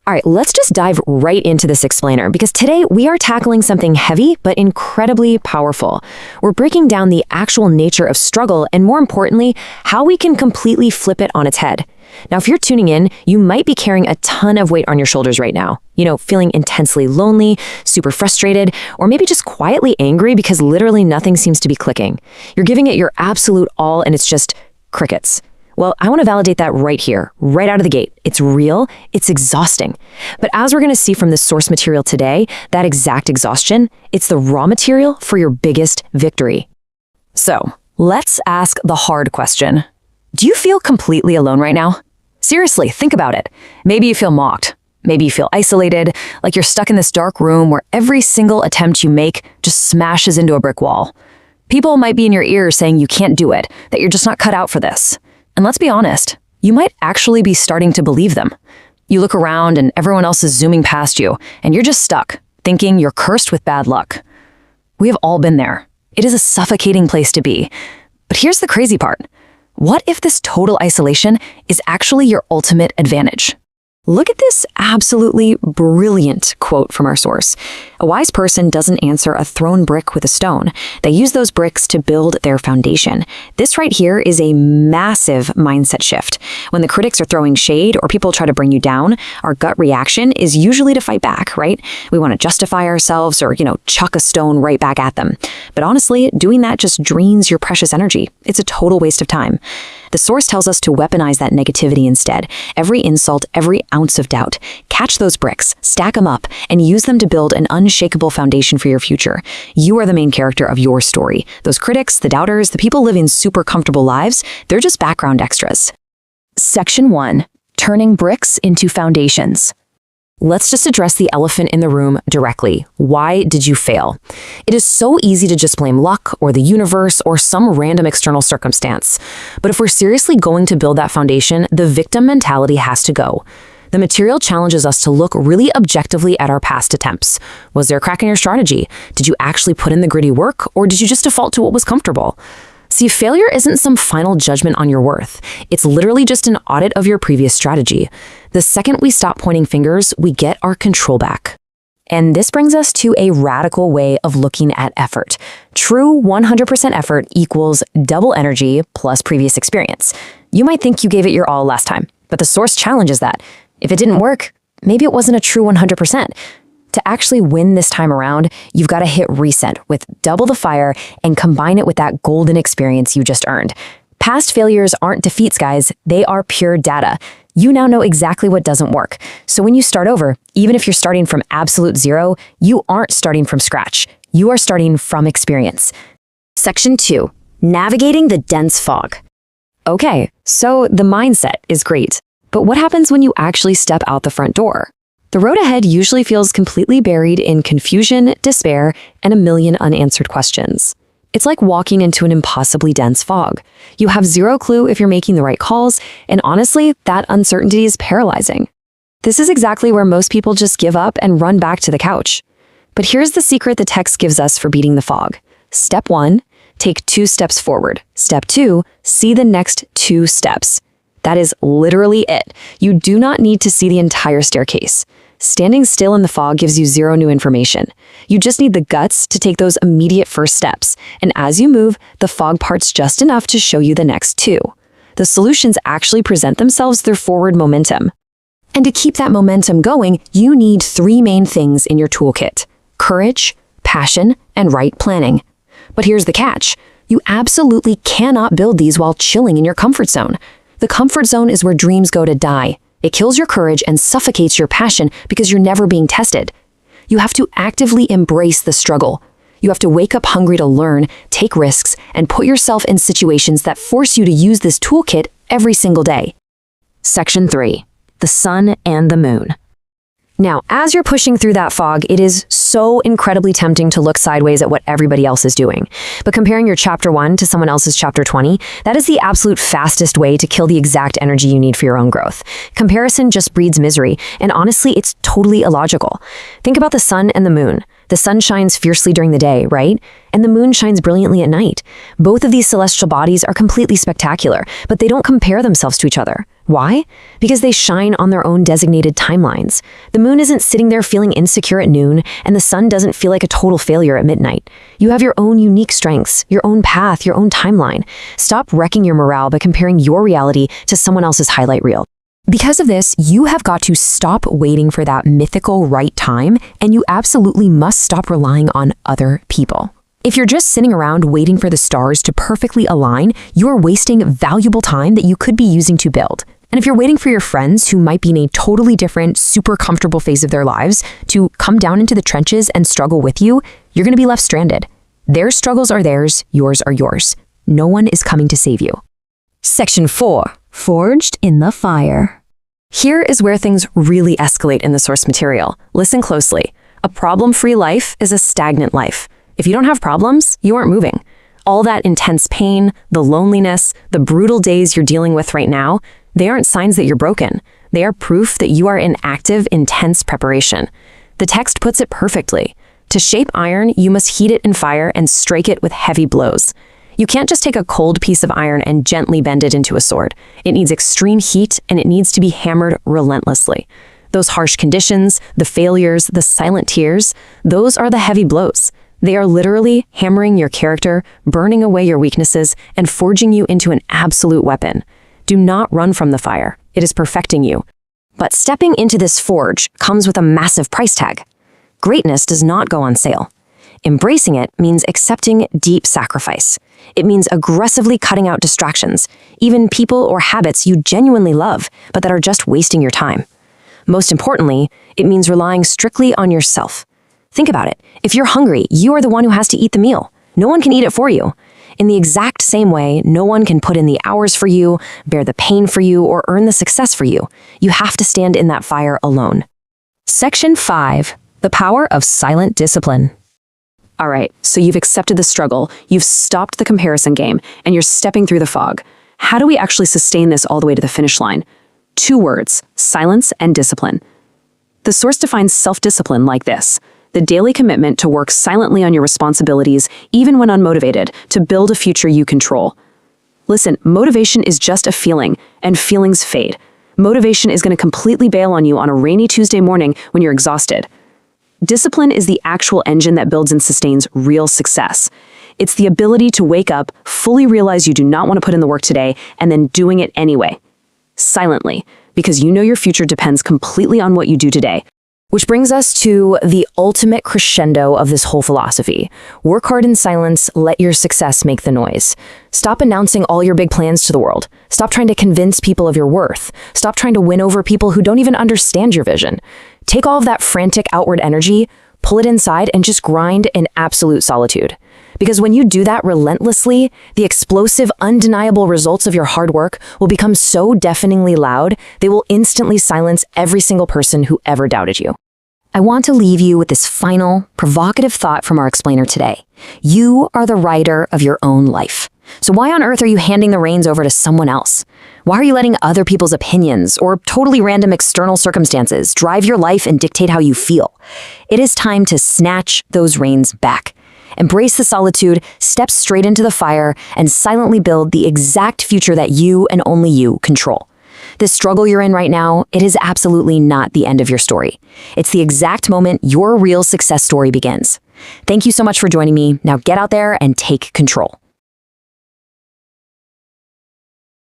All right, let's just dive right into this explainer because today we are tackling something heavy but incredibly powerful. We're breaking down the actual nature of struggle and, more importantly, how we can completely flip it on its head. Now, if you're tuning in, you might be carrying a ton of weight on your shoulders right now. Feeling intensely lonely, super frustrated, or maybe just quietly angry because literally nothing seems to be clicking. You're giving it your absolute all and it's just crickets. Well, I want to validate that right here, right out of the gate. It's real, it's exhausting. But as we're going to see from the source material today, that exact exhaustion, it's the raw material for your biggest victory. So, let's ask the hard question. Do you feel completely alone right now? Seriously, think about it. Maybe you feel mocked. Maybe you feel isolated, like you're stuck in this dark room where every single attempt you make just smashes into a brick wall. People might be in your ear saying you can't do it, that you're just not cut out for this. And let's be honest, you might actually be starting to believe them. You look around and everyone else is zooming past you, and you're just stuck, thinking you're cursed with bad luck. We have all been there. It is a suffocating place to be. But here's the crazy part. What if this total isolation is actually your ultimate advantage? Look at this absolutely brilliant quote from our source. A wise person doesn't answer a thrown brick with a stone. They use those bricks to build their foundation. This right here is a massive mindset shift. When the critics are throwing shade or people try to bring you down, our gut reaction is usually to fight back, right? We want to justify ourselves or, chuck a stone right back at them. But honestly, doing that just drains your precious energy. It's a total waste of time. The source tells us to weaponize that negativity instead. Every insult, every ounce of doubt. Catch those bricks, stack them up, and use them to build an unshakable foundation for your future. You are the main character of your story. Those critics, the doubters, the people living super comfortable lives, they're just background extras. Section 1. Turning bricks into foundations. Let's just address the elephant in the room directly. Why did you fail? It is so easy to just blame luck or the universe or some random external circumstance. But if we're seriously going to build that foundation, the victim mentality has to go. The material challenges us to look really objectively at our past attempts. Was there a crack in your strategy? Did you actually put in the gritty work, or did you just default to what was comfortable? See, failure isn't some final judgment on your worth. It's literally just an audit of your previous strategy. The second we stop pointing fingers, we get our control back. And this brings us to a radical way of looking at effort. True 100% effort equals double energy plus previous experience. You might think you gave it your all last time, but the source challenges that. If it didn't work, maybe it wasn't a true 100%. To actually win this time around, you've got to hit reset with double the fire and combine it with that golden experience you just earned. Past failures aren't defeats, guys. They are pure data. You now know exactly what doesn't work. So when you start over, even if you're starting from absolute zero, you aren't starting from scratch. You are starting from experience. Section 2. Navigating the dense fog. Okay, so the mindset is great. But what happens when you actually step out the front door? The road ahead usually feels completely buried in confusion, despair, and a million unanswered questions. It's like walking into an impossibly dense fog. You have zero clue if you're making the right calls, and honestly, that uncertainty is paralyzing. This is exactly where most people just give up and run back to the couch. But here's the secret the text gives us for beating the fog. Step 1, take 2 steps forward. Step 2, see the next 2 steps. That is literally it. You do not need to see the entire staircase. Standing still in the fog gives you zero new information. You just need the guts to take those immediate first steps. And as you move, the fog parts just enough to show you the next 2. The solutions actually present themselves through forward momentum. And to keep that momentum going, you need 3 main things in your toolkit: courage, passion, and right planning. But here's the catch. You absolutely cannot build these while chilling in your comfort zone. The comfort zone is where dreams go to die. It kills your courage and suffocates your passion because you're never being tested. You have to actively embrace the struggle. You have to wake up hungry to learn, take risks, and put yourself in situations that force you to use this toolkit every single day. Section 3. The sun and the moon. Now, as you're pushing through that fog, it is so incredibly tempting to look sideways at what everybody else is doing. But comparing your chapter 1 to someone else's chapter 20, that is the absolute fastest way to kill the exact energy you need for your own growth. Comparison just breeds misery, and honestly, it's totally illogical. Think about the sun and the moon. The sun shines fiercely during the day, right? And the moon shines brilliantly at night. Both of these celestial bodies are completely spectacular, but they don't compare themselves to each other. Why? Because they shine on their own designated timelines. The moon isn't sitting there feeling insecure at noon, and the sun doesn't feel like a total failure at midnight. You have your own unique strengths, your own path, your own timeline. Stop wrecking your morale by comparing your reality to someone else's highlight reel. Because of this, you have got to stop waiting for that mythical right time, and you absolutely must stop relying on other people. If you're just sitting around waiting for the stars to perfectly align, you're wasting valuable time that you could be using to build. And if you're waiting for your friends who might be in a totally different, super comfortable phase of their lives to come down into the trenches and struggle with you, you're going to be left stranded. Their struggles are theirs, yours are yours. No one is coming to save you. Section 4. Forged in the fire. Here is where things really escalate in the source material. Listen closely. A problem-free life is a stagnant life. If you don't have problems, you aren't moving. All that intense pain, the loneliness, the brutal days you're dealing with right now, they aren't signs that you're broken. They are proof that you are in active, intense preparation. The text puts it perfectly. To shape iron, you must heat it in fire and strike it with heavy blows. You can't just take a cold piece of iron and gently bend it into a sword. It needs extreme heat, and it needs to be hammered relentlessly. Those harsh conditions, the failures, the silent tears, those are the heavy blows. They are literally hammering your character, burning away your weaknesses, and forging you into an absolute weapon. Do not run from the fire. It is perfecting you. But stepping into this forge comes with a massive price tag. Greatness does not go on sale. Embracing it means accepting deep sacrifice. It means aggressively cutting out distractions, even people or habits you genuinely love, but that are just wasting your time. Most importantly, it means relying strictly on yourself. Think about it. If you're hungry, you are the one who has to eat the meal. No one can eat it for you. In the exact same way, no one can put in the hours for you, bear the pain for you, or earn the success for you. You have to stand in that fire alone. Section 5. The power of silent discipline. All right, so you've accepted the struggle, you've stopped the comparison game, and you're stepping through the fog. How do we actually sustain this all the way to the finish line? 2 words: silence and discipline. The source defines self-discipline like this: the daily commitment to work silently on your responsibilities, even when unmotivated, to build a future you control. Listen, motivation is just a feeling, and feelings fade. Motivation is going to completely bail on you on a rainy Tuesday morning when you're exhausted. Discipline is the actual engine that builds and sustains real success. It's the ability to wake up, fully realize you do not want to put in the work today, and then doing it anyway. Silently, because you know your future depends completely on what you do today. Which brings us to the ultimate crescendo of this whole philosophy. Work hard in silence, let your success make the noise. Stop announcing all your big plans to the world. Stop trying to convince people of your worth. Stop trying to win over people who don't even understand your vision. Take all of that frantic outward energy, pull it inside, and just grind in absolute solitude. Because when you do that relentlessly, the explosive, undeniable results of your hard work will become so deafeningly loud, they will instantly silence every single person who ever doubted you. I want to leave you with this final, provocative thought from our explainer today. You are the writer of your own life. So why on earth are you handing the reins over to someone else? Why are you letting other people's opinions or totally random external circumstances drive your life and dictate how you feel? It is time to snatch those reins back. Embrace the solitude, step straight into the fire, and silently build the exact future that you and only you control. This struggle you're in right now, it is absolutely not the end of your story. It's the exact moment your real success story begins. Thank you so much for joining me. Now get out there and take control.